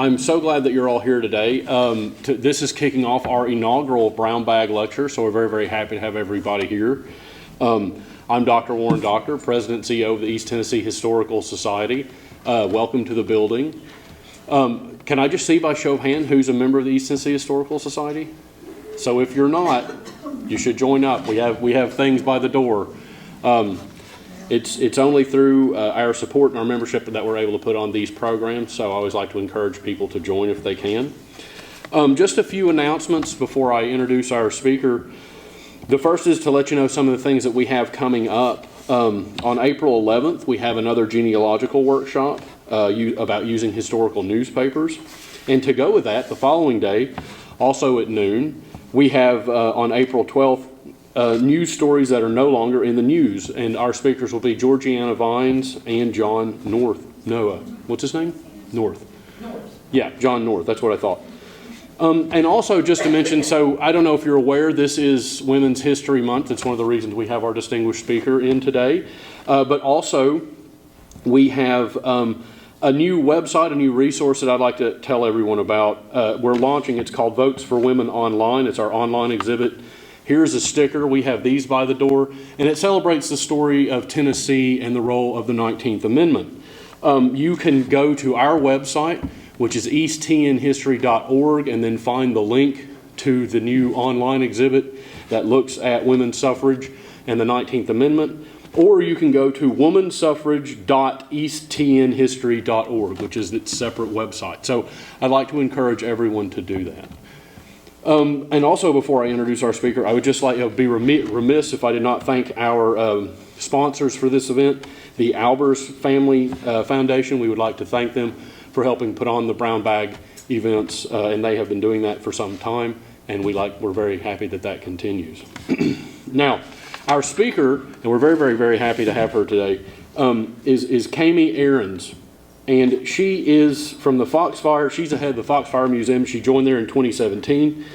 I'm so glad that you're all here today. This is kicking off our inaugural Brown Bag Lecture, so we're very, very happy to have everybody here. I'm Dr. Warren Doctor, President and CEO of the East Tennessee Historical Society. Welcome to the building. Can I just see by show of hands who's a member of the East Tennessee Historical Society? So if you're not, you should join up. We have things by the door. It's only through our support and our membership that we're able to put on these programs, so I always like to encourage people to join if they can. Just a few announcements before I introduce our speaker. The first is to let you know some of the things that we have coming up. On April 11th, we have another genealogical workshop about using historical newspapers. And to go with that, the following day, also at noon, we have on April 12th, news stories that are no longer in the news. And our speakers will be Georgiana Vines and John North. Noah. What's his name? North. Yeah, John North. That's what I thought. And also just to mention, so I don't know if you're aware, this is Women's History Month. It's one of the reasons we have our distinguished speaker in today. But also, we have a new website, a new resource that I'd like to tell everyone about. We're launching, it's called Votes for Women Online. It's our online exhibit. Here's a sticker. We have these by the door. And it celebrates the story of Tennessee and the role of the 19th Amendment. You can go to our website, which is easttnhistory.org, and then find the link to the new online exhibit that looks at women's suffrage and the 19th Amendment. Or you can go to womansuffrage.easttnhistory.org, which is its separate website. So I'd like to encourage everyone to do that. And also, before I introduce our speaker, I would just like to be remiss if I did not thank our sponsors for this event, the Albers Family Foundation. We would like to thank them for helping put on the brown bag events, and they have been doing that for some time, and we're very happy that continues. Now, our speaker, and we're very, very, very happy to have her today, is Kami Ahrens, and she is from the Foxfire. She's the head of the Foxfire Museum. She joined there in 2017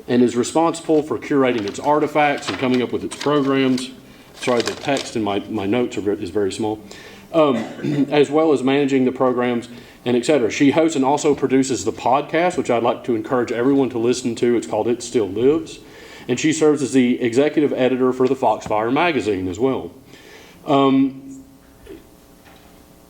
and is responsible for curating its artifacts and coming up with its programs. Sorry, the text in my notes is very small. As well as managing the programs and etc. She hosts and also produces the podcast, which I'd like to encourage everyone to listen to. It's called It Still Lives. And she serves as the executive editor for the Foxfire magazine as well.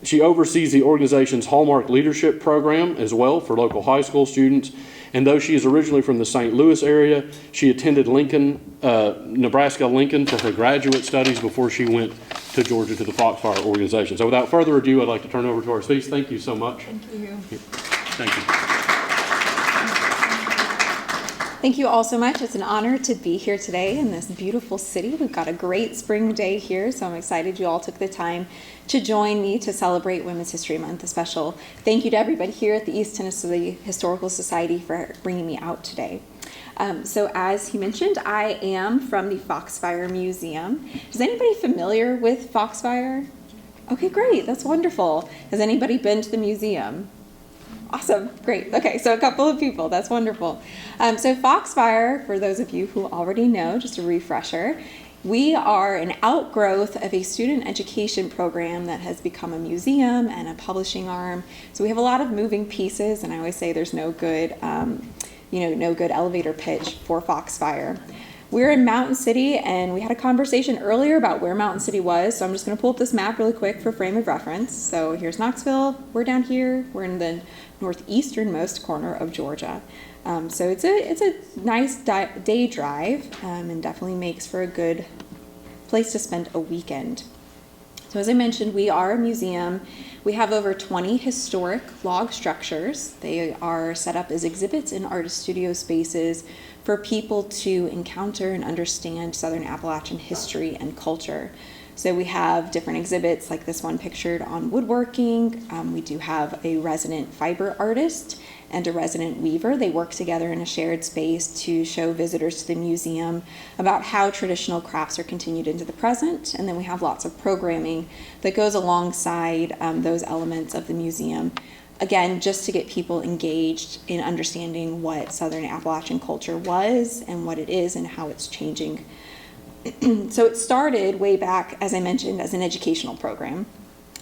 She oversees the organization's Hallmark Leadership Program as well for local high school students. And though she is originally from the St. Louis area, she attended Nebraska Lincoln for her graduate studies before she went to Georgia to the Foxfire organization. So without further ado, I'd like to turn over to our speakers. Thank you so much. Thank you. Thank you. Thank you all so much. It's an honor to be here today in this beautiful city. We've got a great spring day here, so I'm excited you all took the time to join me to celebrate Women's History Month. A special thank you to everybody here at the East Tennessee Historical Society for bringing me out today. So as he mentioned, I am from the Foxfire Museum. Is anybody familiar with Foxfire? Okay, great. That's wonderful. Has anybody been to the museum? Awesome. Great. Okay, so a couple of people. That's wonderful. So Foxfire, for those of you who already know, just a refresher, we are an outgrowth of a student education program that has become a museum and a publishing arm. So we have a lot of moving pieces, and I always say there's no good, no good elevator pitch for Foxfire. We're in Mountain City, and we had a conversation earlier about where Mountain City was, so I'm just going to pull up this map really quick for frame of reference. So here's Knoxville. We're down here. We're in the northeasternmost corner of Georgia. So it's a nice day drive, and definitely makes for a good place to spend a weekend. So as I mentioned, we are a museum. We have over 20 historic log structures. They are set up as exhibits in artist studio spaces for people to encounter and understand Southern Appalachian history and culture. So we have different exhibits like this one pictured on woodworking. We do have a resident fiber artist and a resident weaver. They work together in a shared space to show visitors to the museum about how traditional crafts are continued into the present. And then we have lots of programming that goes alongside those elements of the museum. Again, just to get people engaged in understanding what Southern Appalachian culture was and what it is and how it's changing. So it started way back, as I mentioned, as an educational program.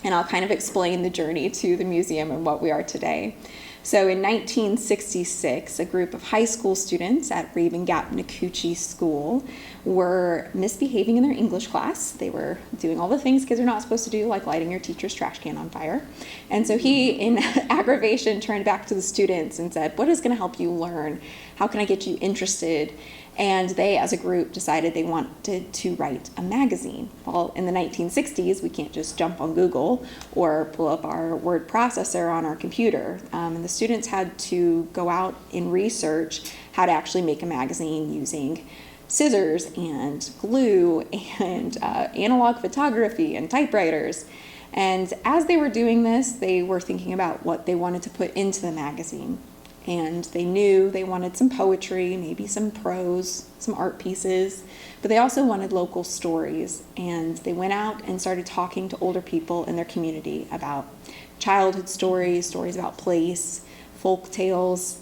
And I'll kind of explain the journey to the museum and what we are today. So in 1966, a group of high school students at Raven Gap Nacoochee School were misbehaving in their English class. They were doing all the things kids are not supposed to do, like lighting your teacher's trash can on fire. And so he, in aggravation, turned back to the students and said, "What is going to help you learn? How can I get you interested?" And they, as a group, decided they wanted to write a magazine. Well, in the 1960s, we can't just jump on Google or pull up our word processor on our computer. And the students had to go out and research how to actually make a magazine using scissors and glue and analog photography and typewriters. And as they were doing this, they were thinking about what they wanted to put into the magazine. And they knew they wanted some poetry, maybe some prose, some art pieces, but they also wanted local stories. And they went out and started talking to older people in their community about childhood stories, stories about place, folk tales.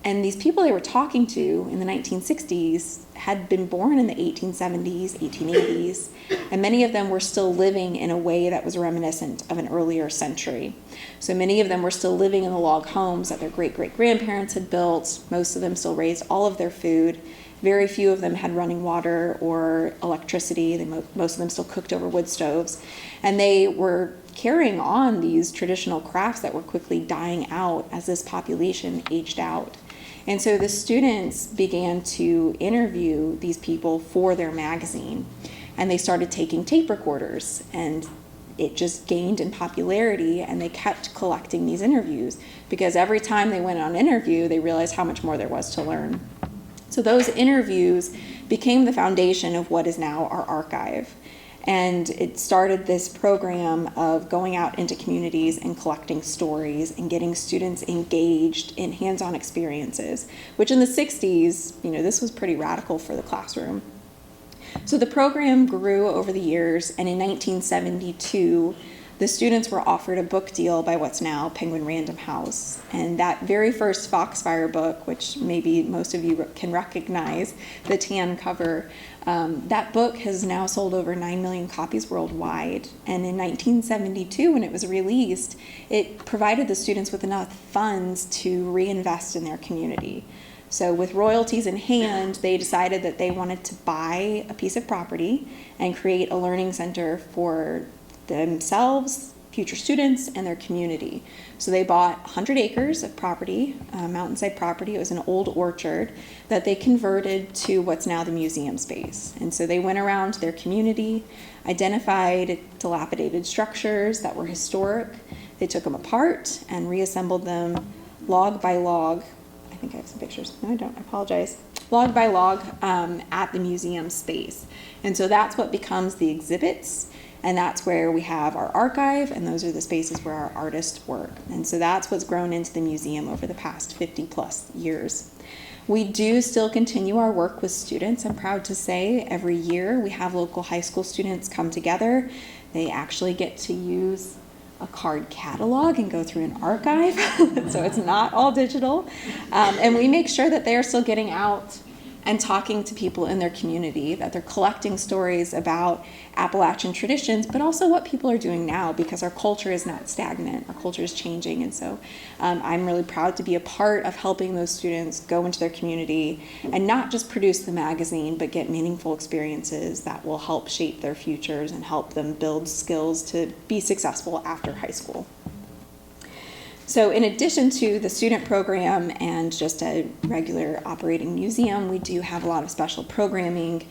And these people they were talking to in the 1960s had been born in the 1870s, 1880s, and many of them were still living in a way that was reminiscent of an earlier century. So many of them were still living in the log homes that their great-great-grandparents had built. Most of them still raised all of their food. Very few of them had running water or electricity. Most of them still cooked over wood stoves. And they were carrying on these traditional crafts that were quickly dying out as this population aged out. And so the students began to interview these people for their magazine, and they started taking tape recorders, and it just gained in popularity, and they kept collecting these interviews because every time they went on an interview, they realized how much more there was to learn. So those interviews became the foundation of what is now our archive. And it started this program of going out into communities and collecting stories and getting students engaged in hands-on experiences, which in the 60s, this was pretty radical for the classroom. So the program grew over the years, and in 1972, the students were offered a book deal by what's now Penguin Random House. And that very first Foxfire book, which maybe most of you can recognize, the tan cover, that book has now sold over 9 million copies worldwide. And in 1972, when it was released, it provided the students with enough funds to reinvest in their community. So with royalties in hand, they decided that they wanted to buy a piece of property and create a learning center for themselves, future students, and their community. So they bought 100 acres of property, mountainside property. It was an old orchard that they converted to what's now the museum space. And so they went around their community, identified dilapidated structures that were historic. They took them apart and reassembled them log by log. I think I have some pictures. No, I don't. I apologize. Log by log at the museum space. And so that's what becomes the exhibits. And that's where we have our archive, and those are the spaces where our artists work. And so that's what's grown into the museum over the past 50 plus years. We do still continue our work with students. I'm proud to say every year we have local high school students come together. They actually get to use a card catalog and go through an archive, so it's not all digital. And we make sure that they are still getting out and talking to people in their community, that they're collecting stories about Appalachian traditions, but also what people are doing now, because our culture is not stagnant. Our culture is changing. And so I'm really proud to be a part of helping those students go into their community and not just produce the magazine, but get meaningful experiences that will help shape their futures and help them build skills to be successful after high school. So in addition to the student program and just a regular operating museum, we do have a lot of special programming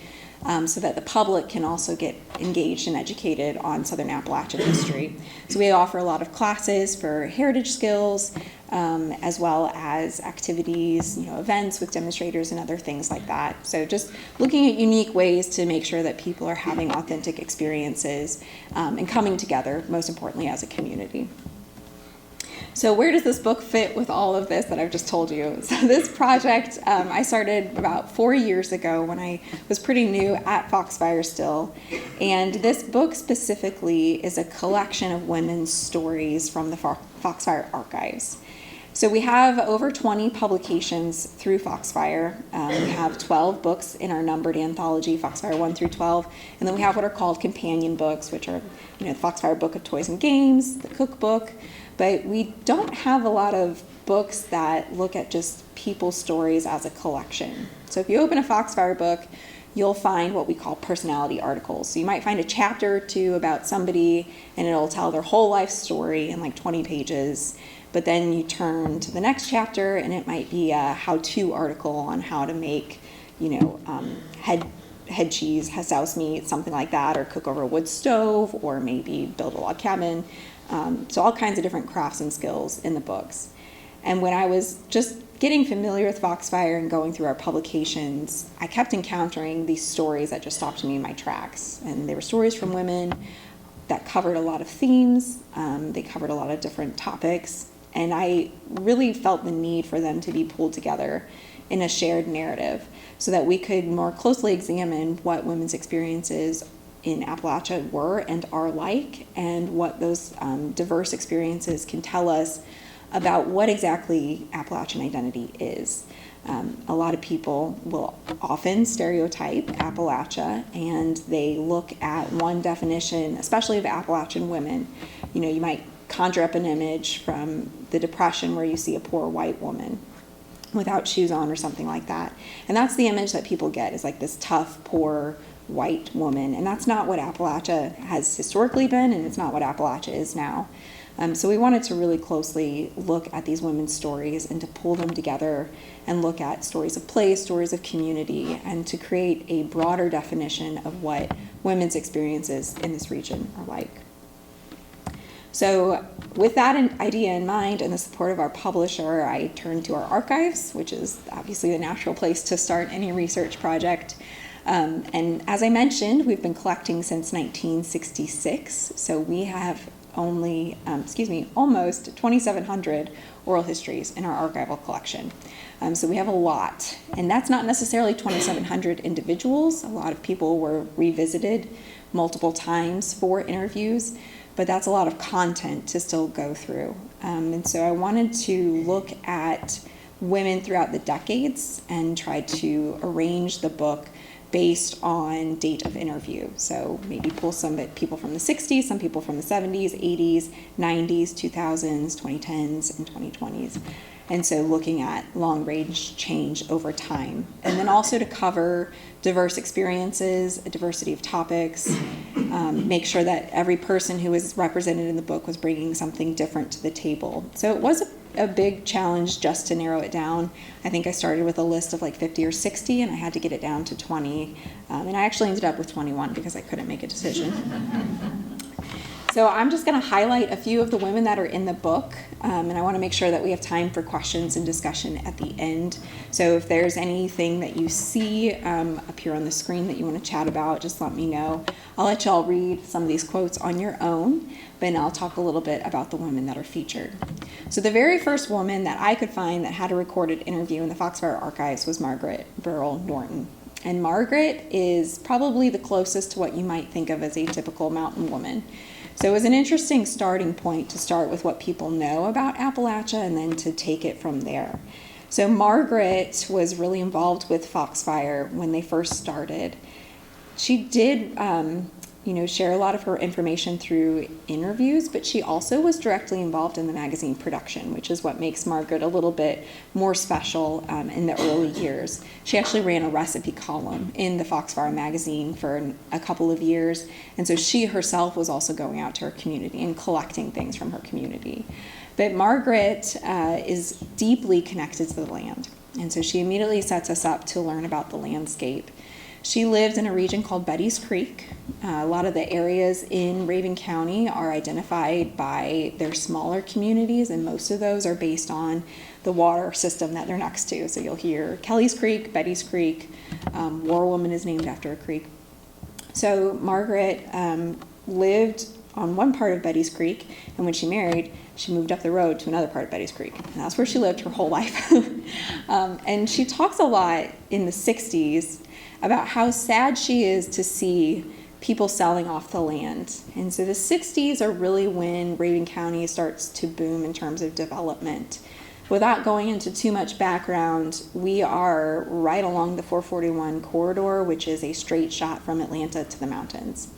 so that the public can also get engaged and educated on Southern Appalachian history. So we offer a lot of classes for heritage skills, as well as activities, events with demonstrators and other things like that. So just looking at unique ways to make sure that people are having authentic experiences and coming together, most importantly, as a community. So where does this book fit with all of this that I've just told you? So this project I started about 4 years ago when I was pretty new at Foxfire still. And this book specifically is a collection of women's stories from the Foxfire archives. So we have over 20 publications through Foxfire. We have 12 books in our numbered anthology, Foxfire 1 through 12. And then we have what are called companion books, which are, the Foxfire Book of Toys and Games, the cookbook. But we don't have a lot of books that look at just people's stories as a collection. So if you open a Foxfire book, you'll find what we call personality articles. So you might find a chapter or two about somebody, and it'll tell their whole life story in like 20 pages. But then you turn to the next chapter, and it might be a how-to article on how to make, head cheese, souse meat, something like that, or cook over a wood stove, or maybe build a log cabin. So all kinds of different crafts and skills in the books. And when I was just getting familiar with Foxfire and going through our publications, I kept encountering these stories that just stopped me in my tracks. And they were stories from women that covered a lot of themes. They covered a lot of different topics. And I really felt the need for them to be pulled together in a shared narrative so that we could more closely examine what women's experiences in Appalachia were and are like, and what those diverse experiences can tell us about what exactly Appalachian identity is. A lot of people will often stereotype Appalachia, and they look at one definition, especially of Appalachian women. You might conjure up an image from the Depression where you see a poor white woman without shoes on or something like that. And that's the image that people get, is like this tough, poor white woman. And that's not what Appalachia has historically been, and it's not what Appalachia is now. So we wanted to really closely look at these women's stories and to pull them together and look at stories of place, stories of community, and to create a broader definition of what women's experiences in this region are like. So with that idea in mind and the support of our publisher, I turned to our archives, which is obviously the natural place to start any research project. And as I mentioned, we've been collecting since 1966, so we have almost 2,700 oral histories in our archival collection. So we have a lot, and that's not necessarily 2,700 individuals. A lot of people were revisited multiple times for interviews, but that's a lot of content to still go through. And so I wanted to look at women throughout the decades and try to arrange the book based on date of interview. So maybe pull some people from the 60s, some people from the 70s, 80s, 90s, 2000s, 2010s, and 2020s. And so looking at long range change over time. And then also to cover diverse experiences, a diversity of topics, make sure that every person who was represented in the book was bringing something different to the table. So it was a big challenge just to narrow it down. I think I started with a list of like 50 or 60, and I had to get it down to 20. And I actually ended up with 21 because I couldn't make a decision. So I'm just going to highlight a few of the women that are in the book, and I want to make sure that we have time for questions and discussion at the end. So if there's anything that you see up here on the screen that you want to chat about, just let me know. I'll let y'all read some of these quotes on your own, but then I'll talk a little bit about the women that are featured. So the very first woman that I could find that had a recorded interview in the Foxfire archives was Margaret Burrell Norton. And Margaret is probably the closest to what you might think of as a typical mountain woman. So it was an interesting starting point to start with what people know about Appalachia and then to take it from there. So Margaret was really involved with Foxfire when they first started. She did share a lot of her information through interviews, but she also was directly involved in the magazine production, which is what makes Margaret a little bit more special in the early years. She actually ran a recipe column in the Foxfire magazine for a couple of years, and so she herself was also going out to her community and collecting things from her community. But Margaret is deeply connected to the land, and so she immediately sets us up to learn about the landscape. She lived in a region called Betty's Creek. A lot of the areas in Raven County are identified by their smaller communities, and most of those are based on the water system that they're next to. So you'll hear Kelly's Creek, Betty's Creek, War Woman is named after a creek. So Margaret lived on one part of Betty's Creek, and when she married, she moved up the road to another part of Betty's Creek. And that's where she lived her whole life. And she talks a lot in the 60s about how sad she is to see people selling off the land. And so the 60s are really when Raven County starts to boom in terms of development. Without going into too much background, we are right along the 441 corridor, which is a straight shot from Atlanta to the mountains.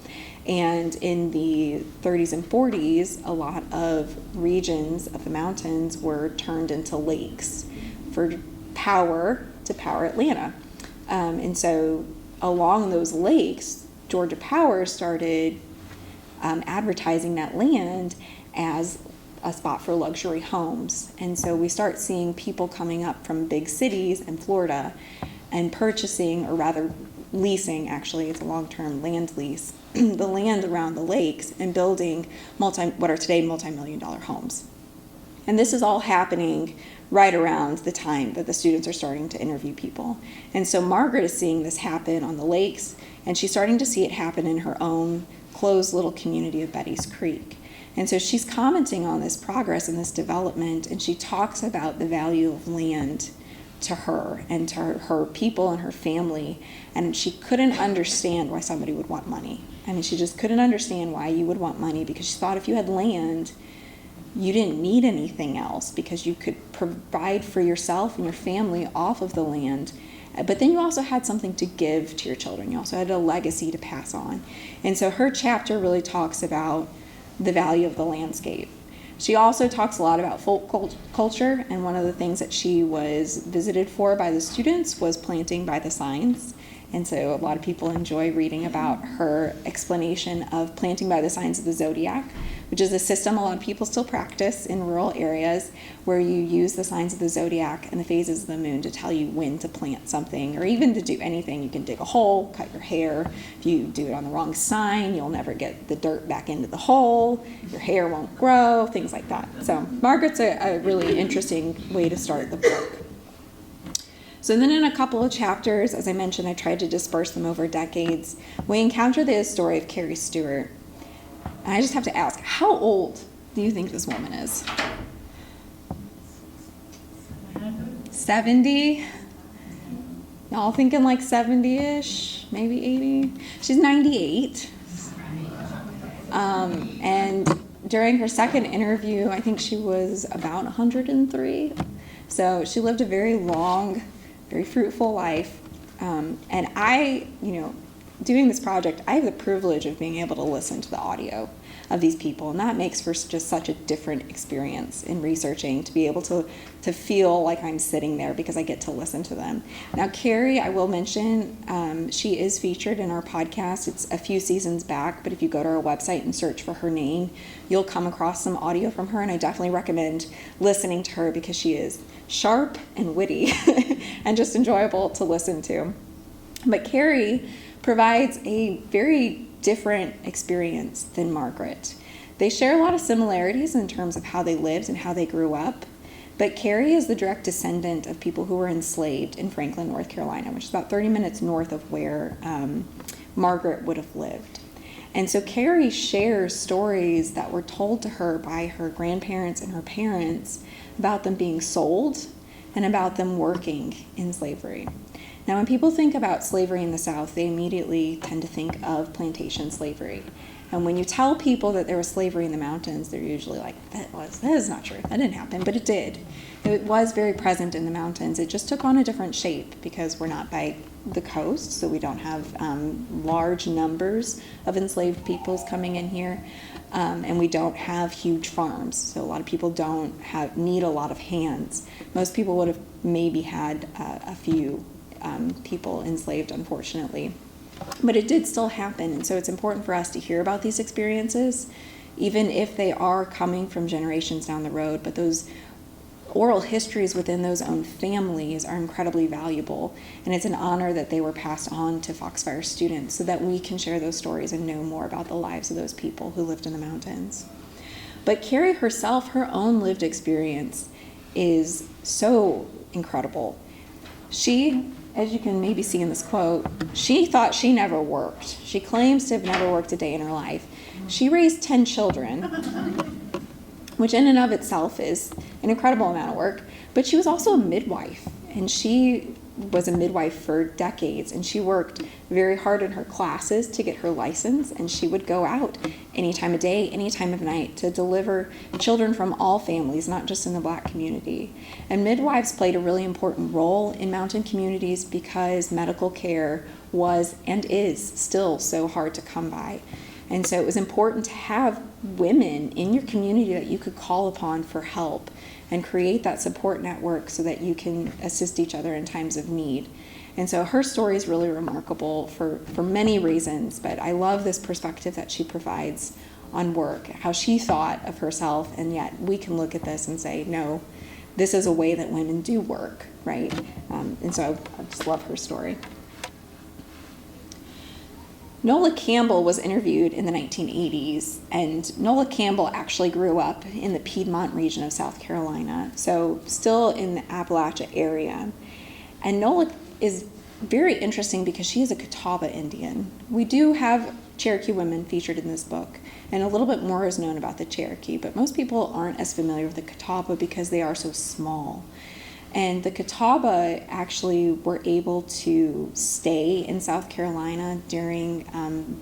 And in the 30s and 40s, a lot of regions of the mountains were turned into lakes for power to power Atlanta. And so along those lakes, Georgia Power started advertising that land as a spot for luxury homes. And so we start seeing people coming up from big cities in Florida and purchasing, or rather leasing, actually, it's a long-term land lease, the land around the lakes and building what are today multi-million-dollar homes. And this is all happening right around the time that the students are starting to interview people. And so Margaret is seeing this happen on the lakes, and she's starting to see it happen in her own closed little community of Betty's Creek. And so she's commenting on this progress and this development, and she talks about the value of land to her and to her people and her family. And she couldn't understand why somebody would want money. I mean, she just couldn't understand why you would want money, because she thought if you had land, you didn't need anything else, because you could provide for yourself and your family off of the land. But then you also had something to give to your children. You also had a legacy to pass on. And so her chapter really talks about the value of the landscape. She also talks a lot about folk culture, and one of the things that she was visited for by the students was planting by the signs. And so a lot of people enjoy reading about her explanation of planting by the signs of the zodiac, which is a system a lot of people still practice in rural areas, where you use the signs of the zodiac and the phases of the moon to tell you when to plant something, or even to do anything. You can dig a hole, cut your hair. If you do it on the wrong sign, you'll never get the dirt back into the hole. Your hair won't grow, things like that. So Margaret's a really interesting way to start the book. So then in a couple of chapters, as I mentioned, I tried to disperse them over decades. We encounter the story of Carrie Stewart. And I just have to ask, how old do you think this woman is? 70? Y'all thinking like 70-ish, maybe 80? She's 98. And during her second interview, I think she was about 103. So she lived a very long, very fruitful life. And I, doing this project, I have the privilege of being able to listen to the audio of these people, and that makes for just such a different experience in researching, to be able to feel like I'm sitting there because I get to listen to them. Now, Carrie, I will mention, she is featured in our podcast. It's a few seasons back, but if you go to our website and search for her name, you'll come across some audio from her, and I definitely recommend listening to her because she is sharp and witty and just enjoyable to listen to. But Carrie provides a very different experience than Margaret. They share a lot of similarities in terms of how they lived and how they grew up, but Carrie is the direct descendant of people who were enslaved in Franklin, North Carolina, which is about 30 minutes north of where Margaret would have lived. And so Carrie shares stories that were told to her by her grandparents and her parents about them being sold and about them working in slavery. Now, when people think about slavery in the South, they immediately tend to think of plantation slavery. And when you tell people that there was slavery in the mountains, they're usually like, that is not true. That didn't happen, but it did. It was very present in the mountains. It just took on a different shape because we're not by the coast, so we don't have large numbers of enslaved peoples coming in here. And we don't have huge farms, so a lot of people don't need a lot of hands. Most people would have maybe had a few people enslaved, unfortunately. But it did still happen, and so it's important for us to hear about these experiences, even if they are coming from generations down the road. But those oral histories within those own families are incredibly valuable, and it's an honor that they were passed on to Foxfire students so that we can share those stories and know more about the lives of those people who lived in the mountains. But Carrie herself, her own lived experience is so incredible. She, as you can maybe see in this quote, she thought she never worked. She claims to have never worked a day in her life. She raised 10 children, which in and of itself is an incredible amount of work, but she was also a midwife, and she was a midwife for decades, and she worked very hard in her classes to get her license, and she would go out any time of day, any time of night to deliver children from all families, not just in the Black community. And midwives played a really important role in mountain communities because medical care was and is still so hard to come by. And so it was important to have women in your community that you could call upon for help and create that support network so that you can assist each other in times of need. And so her story is really remarkable for many reasons, but I love this perspective that she provides on work, how she thought of herself, and yet we can look at this and say, no, this is a way that women do work, right? And so I just love her story. Nola Campbell was interviewed in the 1980s, and Nola Campbell actually grew up in the Piedmont region of South Carolina, so still in the Appalachia area. And Nola is very interesting because she is a Catawba Indian. We do have Cherokee women featured in this book, and a little bit more is known about the Cherokee, but most people aren't as familiar with the Catawba because they are so small. And the Catawba actually were able to stay in South Carolina during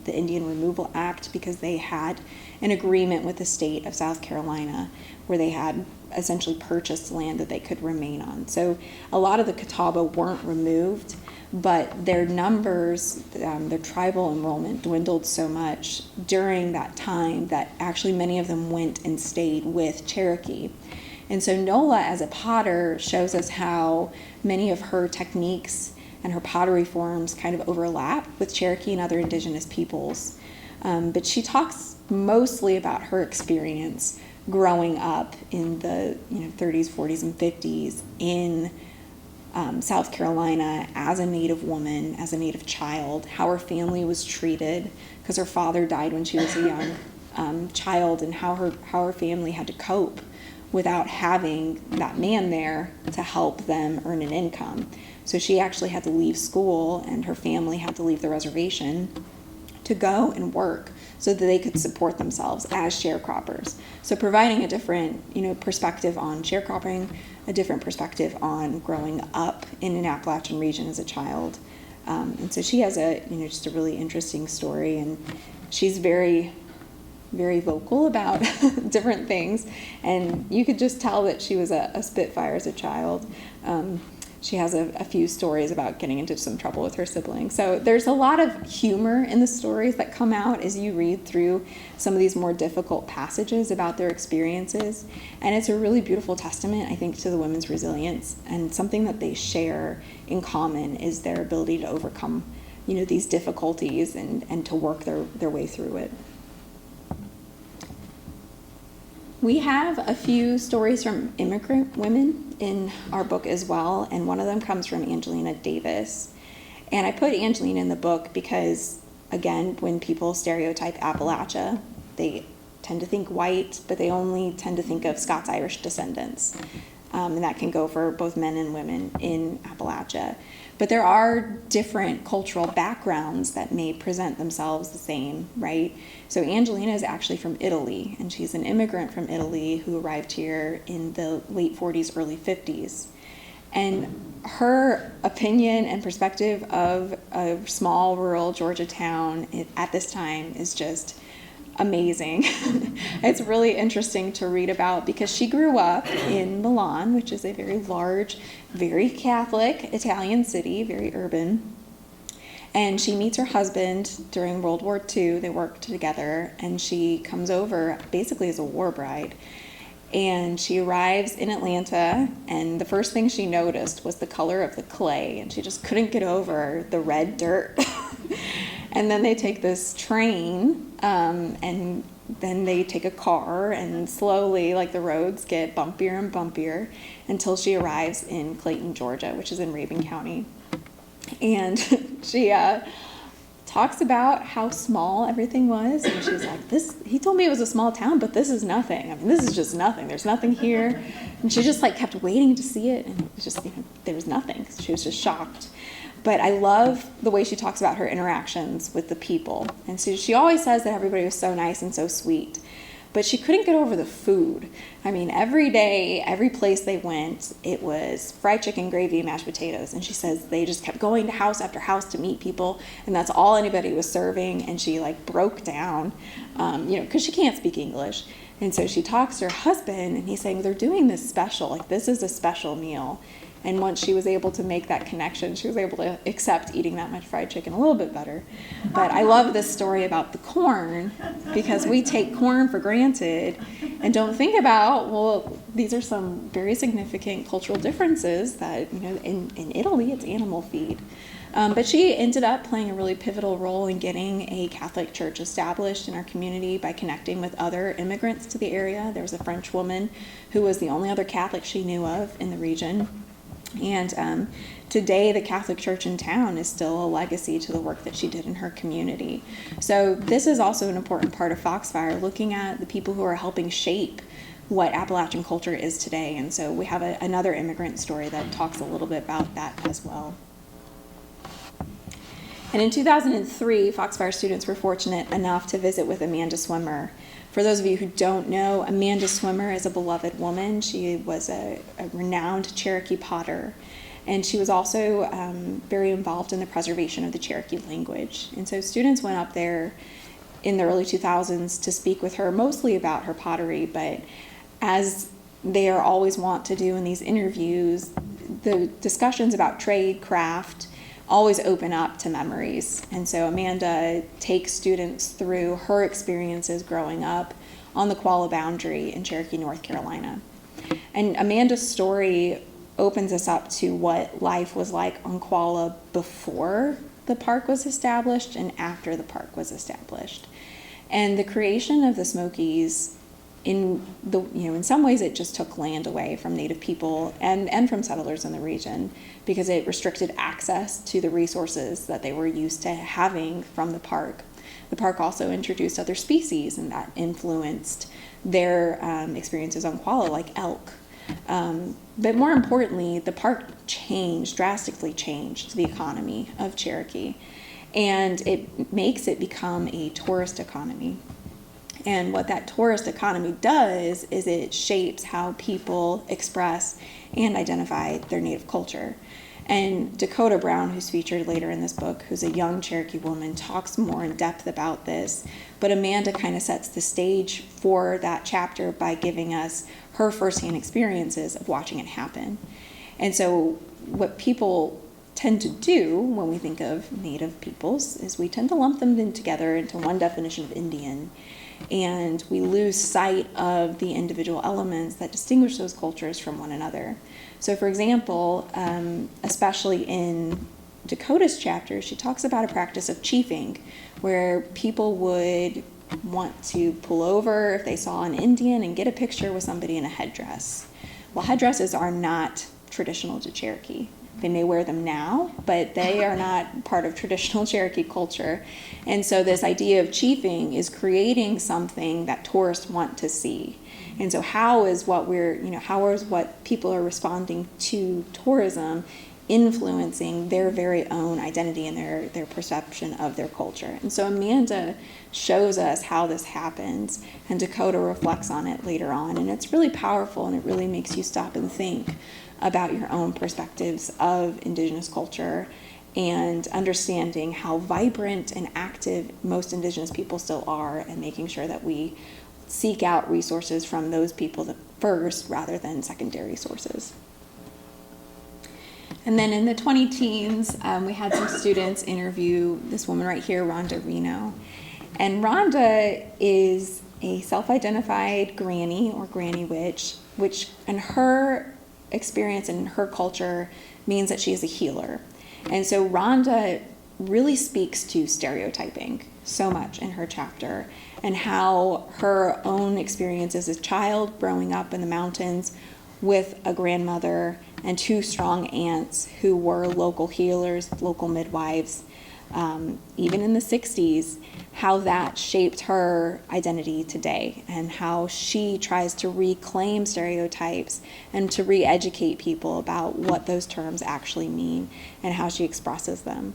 the Indian Removal Act because they had an agreement with the state of South Carolina where they had essentially purchased land that they could remain on. So a lot of the Catawba weren't removed, but their numbers, their tribal enrollment dwindled so much during that time that actually many of them went and stayed with Cherokee. And so Nola, as a potter, shows us how many of her techniques and her pottery forms kind of overlap with Cherokee and other indigenous peoples. But she talks mostly about her experience growing up in the 30s, 40s, and 50s in South Carolina as a Native woman, as a Native child, how her family was treated because her father died when she was a young child, and how her family had to cope without having that man there to help them earn an income. So she actually had to leave school, and her family had to leave the reservation to go and work so that they could support themselves as sharecroppers. So providing a different, perspective on sharecropping, a different perspective on growing up in an Appalachian region as a child. And so she has just a really interesting story, and she's very vocal about different things, and you could just tell that she was a spitfire as a child. She has a few stories about getting into some trouble with her siblings. So there's a lot of humor in the stories that come out as you read through some of these more difficult passages about their experiences, and it's a really beautiful testament, I think, to the women's resilience, and something that they share in common is their ability to overcome these difficulties and to work their way through it. We have a few stories from immigrant women in our book as well, and one of them comes from Angelina Davis. And I put Angelina in the book because, again, when people stereotype Appalachia, they tend to think white, but they only tend to think of Scots-Irish descendants. And that can go for both men and women in Appalachia. But there are different cultural backgrounds that may present themselves the same, right? So Angelina is actually from Italy, and she's an immigrant from Italy who arrived here in the late 40s, early 50s. And her opinion and perspective of a small rural Georgia town at this time is just amazing. It's really interesting to read about because she grew up in Milan, which is a very large, very Catholic Italian city, very urban. And she meets her husband during World War II. They worked together, and she comes over basically as a war bride. And she arrives in Atlanta, and the first thing she noticed was the color of the clay, and she just couldn't get over the red dirt. And then they take this train, and then they take a car, and slowly, the roads get bumpier and bumpier until she arrives in Clayton, Georgia, which is in Rabun County. And she talks about how small everything was, and she's like, he told me it was a small town, but this is nothing. I mean, this is just nothing. There's nothing here. And she just kept waiting to see it, and it was just, there was nothing. She was just shocked. But I love the way she talks about her interactions with the people. And so she always says that everybody was so nice and so sweet. but she couldn't get over the food. I mean, every day, every place they went, it was fried chicken, gravy, mashed potatoes. And she says they just kept going to house after house to meet people, and that's all anybody was serving. And she like broke down, because she can't speak English. And so she talks to her husband, and he's saying, they're doing this special, like this is a special meal. And once she was able to make that connection, she was able to accept eating that much fried chicken a little bit better. But I love this story about the corn, because we take corn for granted and don't think about, well, these are some very significant cultural differences that, in Italy, it's animal feed. But she ended up playing a really pivotal role in getting a Catholic church established in our community by connecting with other immigrants to the area. There was a French woman who was the only other Catholic she knew of in the region. And today, the Catholic Church in town is still a legacy to the work that she did in her community. So this is also an important part of Foxfire, looking at the people who are helping shape what Appalachian culture is today. And so we have another immigrant story that talks a little bit about that as well. And in 2003, Foxfire students were fortunate enough to visit with Amanda Swimmer. For those of you who don't know, Amanda Swimmer is a beloved woman. She was a renowned Cherokee potter, and she was also very involved in the preservation of the Cherokee language. And so students went up there in the early 2000s to speak with her, mostly about her pottery, but as they are always wont to do in these interviews, the discussions about trade, craft, always open up to memories. And so Amanda takes students through her experiences growing up on the Qualla boundary in Cherokee, North Carolina. And Amanda's story opens us up to what life was like on Qualla before the park was established and after the park was established. And the creation of the Smokies, in some ways it just took land away from Native people and from settlers in the region, because it restricted access to the resources that they were used to having from the park. The park also introduced other species, and that influenced their experiences on Qualla, like elk. But more importantly, the park drastically changed the economy of Cherokee, and it makes it become a tourist economy. And what that tourist economy does is it shapes how people express and identify their Native culture. And Dakota Brown, who's featured later in this book, who's a young Cherokee woman, talks more in depth about this. But Amanda kind of sets the stage for that chapter by giving us her firsthand experiences of watching it happen. And so what people tend to do when we think of Native peoples is we tend to lump them in together into one definition of Indian. And we lose sight of the individual elements that distinguish those cultures from one another. So for example, especially in Dakota's chapter, she talks about a practice of chiefing, where people would want to pull over if they saw an Indian and get a picture with somebody in a headdress. Well, headdresses are not traditional to Cherokee. They may wear them now, but they are not part of traditional Cherokee culture. And so this idea of chiefing is creating something that tourists want to see. And so how is what people are responding to tourism influencing their very own identity and their perception of their culture? And so Amanda shows us how this happens, and Dakota reflects on it later on. And it's really powerful, and it really makes you stop and think about your own perspectives of Indigenous culture and understanding how vibrant and active most Indigenous people still are, and making sure that we seek out resources from those people first rather than secondary sources. And then in the 20-teens, we had some students interview this woman right here, Rhonda Reno. And Rhonda is a self-identified granny or granny witch, which in her experience and in her culture means that she is a healer. And so Rhonda really speaks to stereotyping so much in her chapter, and how her own experience as a child growing up in the mountains with a grandmother and two strong aunts who were local healers, local midwives, even in the 60s, how that shaped her identity today, and how she tries to reclaim stereotypes and to re-educate people about what those terms actually mean and how she expresses them.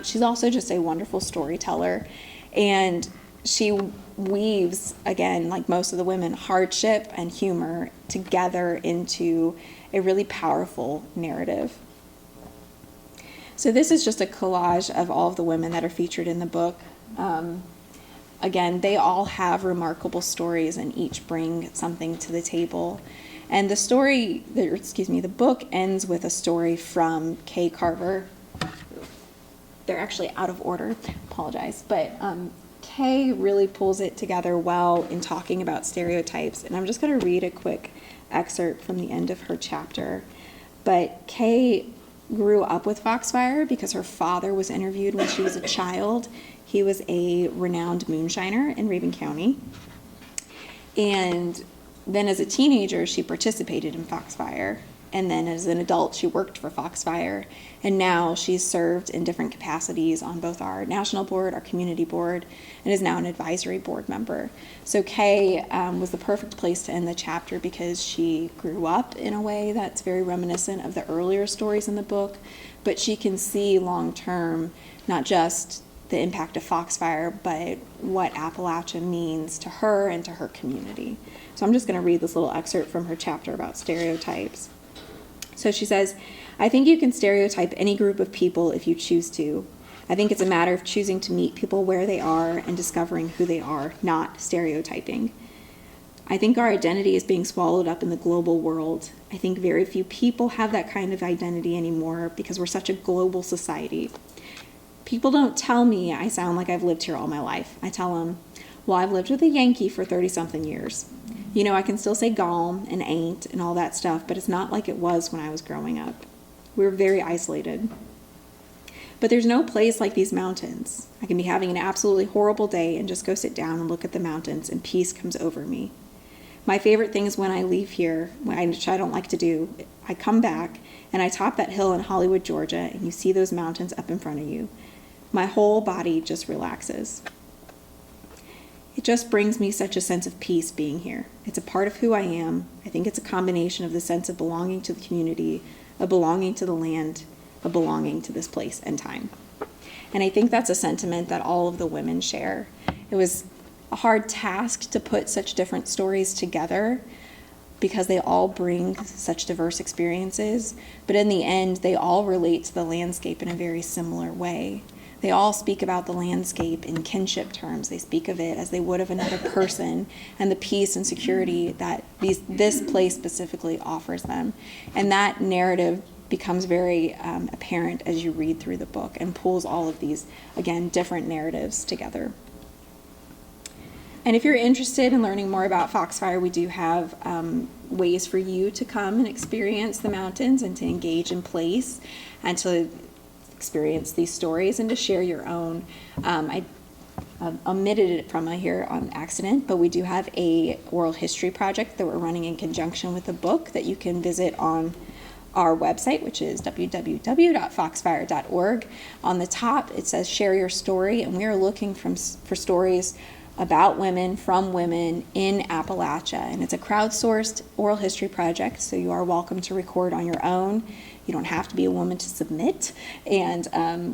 She's also just a wonderful storyteller, and she weaves, again, like most of the women, hardship and humor together into a really powerful narrative. So this is just a collage of all of the women that are featured in the book. Again, they all have remarkable stories and each bring something to the table. And the book ends with a story from Kay Carver. They're actually out of order, apologize. But Kay really pulls it together well in talking about stereotypes. And I'm just going to read a quick excerpt from the end of her chapter. But Kay grew up with Foxfire because her father was interviewed when she was a child. He was a renowned moonshiner in Raven County. And then as a teenager, she participated in Foxfire. And then as an adult, she worked for Foxfire. And now she's served in different capacities on both our national board, our community board, and is now an advisory board member. So Kay was the perfect place to end the chapter because she grew up in a way that's very reminiscent of the earlier stories in the book, but she can see long-term not just the impact of Foxfire, but what Appalachia means to her and to her community. So I'm just going to read this little excerpt from her chapter about stereotypes. So she says, I think you can stereotype any group of people if you choose to. I think it's a matter of choosing to meet people where they are and discovering who they are, not stereotyping. I think our identity is being swallowed up in the global world. I think very few people have that kind of identity anymore because we're such a global society. People don't tell me I sound like I've lived here all my life. I tell them, well, I've lived with a Yankee for 30-something years. You know, I can still say gone and ain't and all that stuff, but it's not like it was when I was growing up. We were very isolated. But there's no place like these mountains. I can be having an absolutely horrible day and just go sit down and look at the mountains and peace comes over me. My favorite thing is when I leave here, which I don't like to do, I come back and I top that hill in Hollywood, Georgia, and you see those mountains up in front of you. My whole body just relaxes. It just brings me such a sense of peace being here. It's a part of who I am. I think it's a combination of the sense of belonging to the community, of belonging to the land, of belonging to this place and time. And I think that's a sentiment that all of the women share. It was a hard task to put such different stories together because they all bring such diverse experiences, but in the end, they all relate to the landscape in a very similar way. They all speak about the landscape in kinship terms. They speak of it as they would of another person and the peace and security that this place specifically offers them. And that narrative becomes very apparent as you read through the book and pulls all of these, again, different narratives together. And if you're interested in learning more about Foxfire, we do have ways for you to come and experience the mountains and to engage in place and to experience these stories and to share your own. I omitted it from here on accident, but we do have a oral history project that we're running in conjunction with the book that you can visit on our website, which is www.foxfire.org. On the top, it says share your story, and we are looking for stories about women from women in Appalachia. And it's a crowdsourced oral history project, so you are welcome to record on your own. You don't have to be a woman to submit. And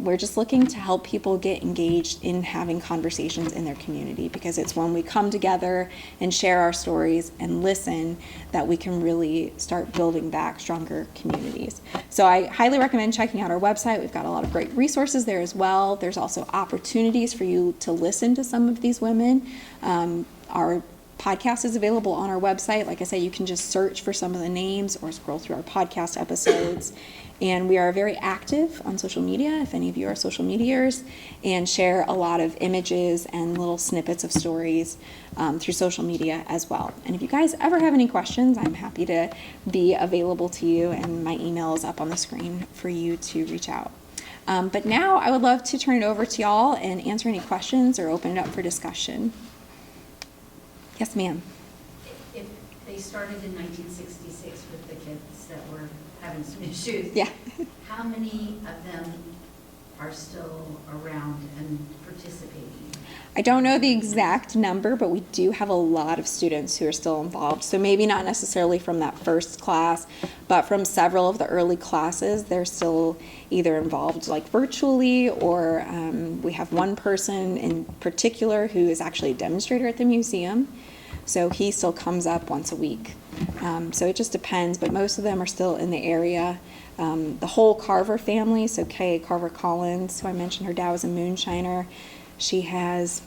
we're just looking to help people get engaged in having conversations in their community, because it's when we come together and share our stories and listen that we can really start building back stronger communities. So I highly recommend checking out our website. We've got a lot of great resources there as well. There's also opportunities for you to listen to some of these women. Our podcast is available on our website. Like I said, you can just search for some of the names or scroll through our podcast episodes. And we are very active on social media, if any of you are social mediators, and share a lot of images and little snippets of stories through social media as well. And if you guys ever have any questions, I'm happy to be available to you, and my email is up on the screen for you to reach out. But now I would love to turn it over to y'all and answer any questions or open it up for discussion. Yes, ma'am. If they started in 1966 with the kids that were having some issues, Yeah. how many of them are still around and participating? I don't know the exact number, but we do have a lot of students who are still involved. So maybe not necessarily from that first class, but from several of the early classes, they're still either involved like virtually, or we have one person in particular who is actually a demonstrator at the museum. So he still comes up once a week. So it just depends, but most of them are still in the area. The whole Carver family, so Kay Carver Collins, who I mentioned, her dad was a moonshiner. She has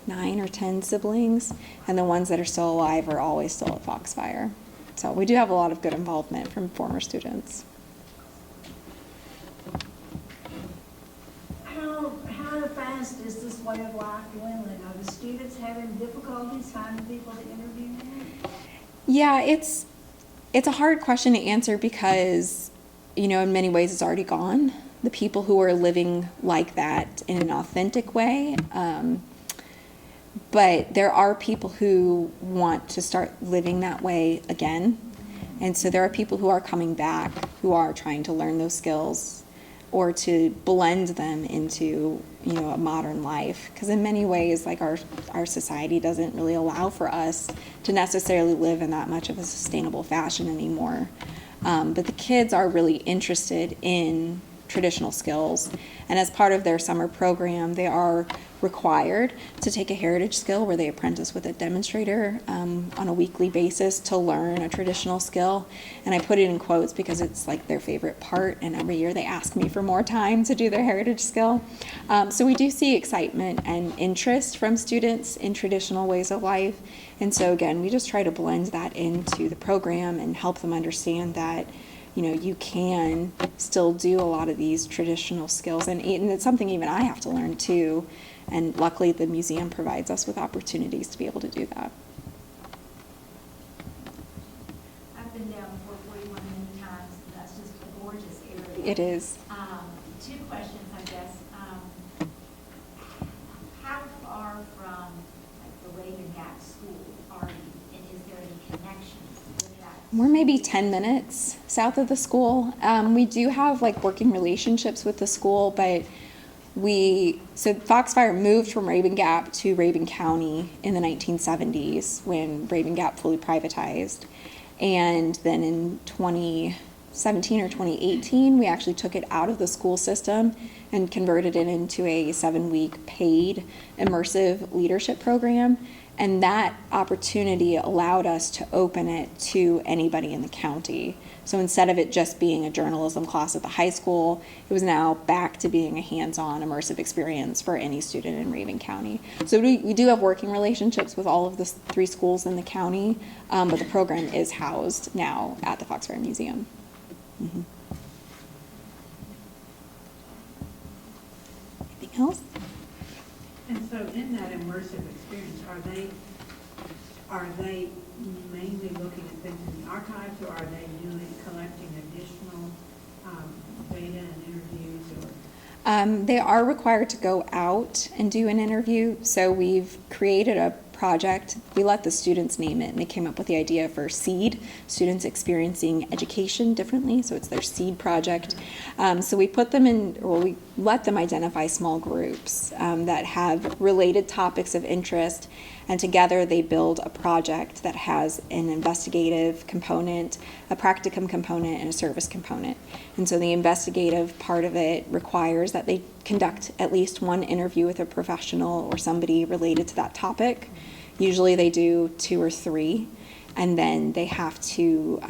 9 or 10 siblings, and the ones that are still alive are always still at Foxfire. So we do have a lot of good involvement from former students. How fast is this way of life dwindling? Are the students having difficulties finding people to interview now? Yeah, it's a hard question to answer because, in many ways it's already gone. The people who are living like that in an authentic way. But there are people who want to start living that way again. And so there are people who are coming back, who are trying to learn those skills or to blend them into, a modern life. Because in many ways, like our society doesn't really allow for us to necessarily live in that much of a sustainable fashion anymore. But the kids are really interested in traditional skills, and as part of their summer program, they are required to take a heritage skill where they apprentice with a demonstrator on a weekly basis to learn a traditional skill. And I put it in quotes because it's like their favorite part, and every year they ask me for more time to do their heritage skill. So we do see excitement and interest from students in traditional ways of life, and so again, we just try to blend that into the program and help them understand that you can still do a lot of these traditional skills, and it's something even I have to learn too. And luckily, the museum provides us with opportunities to be able to do that. I've been down 441 many times, and that's just a gorgeous area. It is. 2 questions, I guess. How far from the Raven Gap School are you, and is there any connection with that? We're maybe 10 minutes south of the school. We do have working relationships with the school, but so Foxfire moved from Raven Gap to Raven County in the 1970s when Raven Gap fully privatized. And then in 2017 or 2018, we actually took it out of the school system and converted it into a 7-week paid immersive leadership program. And that opportunity allowed us to open it to anybody in the county. So instead of it just being a journalism class at the high school, it was now back to being a hands-on immersive experience for any student in Raven County. So we do have working relationships with all of the 3 schools in the county, but the program is housed now at the Foxfire Museum. Mm-hmm. Anything else? And so in that immersive experience, are they mainly looking at things in the archives, or are they collecting additional data and interviews? Or They are required to go out and do an interview. So we've created a project. We let the students name it, and they came up with the idea for SEED, Students Experiencing Education Differently. So it's their SEED project. So we put them we let them identify small groups that have related topics of interest, and together they build a project that has an investigative component, a practicum component, and a service component. And so the investigative part of it requires that they conduct at least one interview with a professional or somebody related to that topic. Usually they do 2 or 3, and then they have to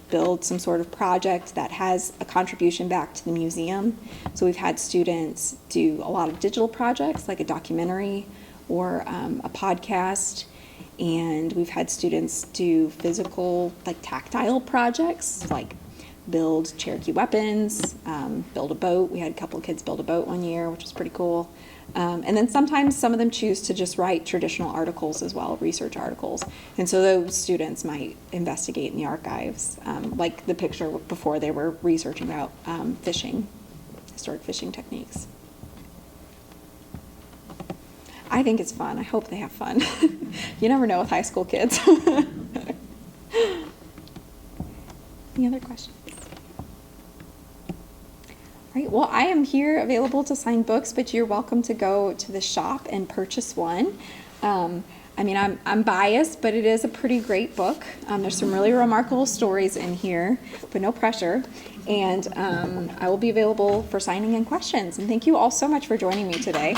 build some sort of project that has a contribution back to the museum. So we've had students do a lot of digital projects, like a documentary or a podcast, and we've had students do physical, tactile projects, like build Cherokee weapons, build a boat. We had a couple of kids build a boat one year, which was pretty cool. And then sometimes some of them choose to just write traditional articles as well, research articles. And so those students might investigate in the archives, like the picture before, they were researching about fishing, historic fishing techniques. I think it's fun. I hope they have fun. You never know with high school kids. Any other questions? Right. Well, I am here available to sign books, but you're welcome to go to the shop and purchase one. I mean, I'm biased, but it is a pretty great book. There's some really remarkable stories in here, but no pressure. And I will be available for signing and questions. And thank you all so much for joining me today.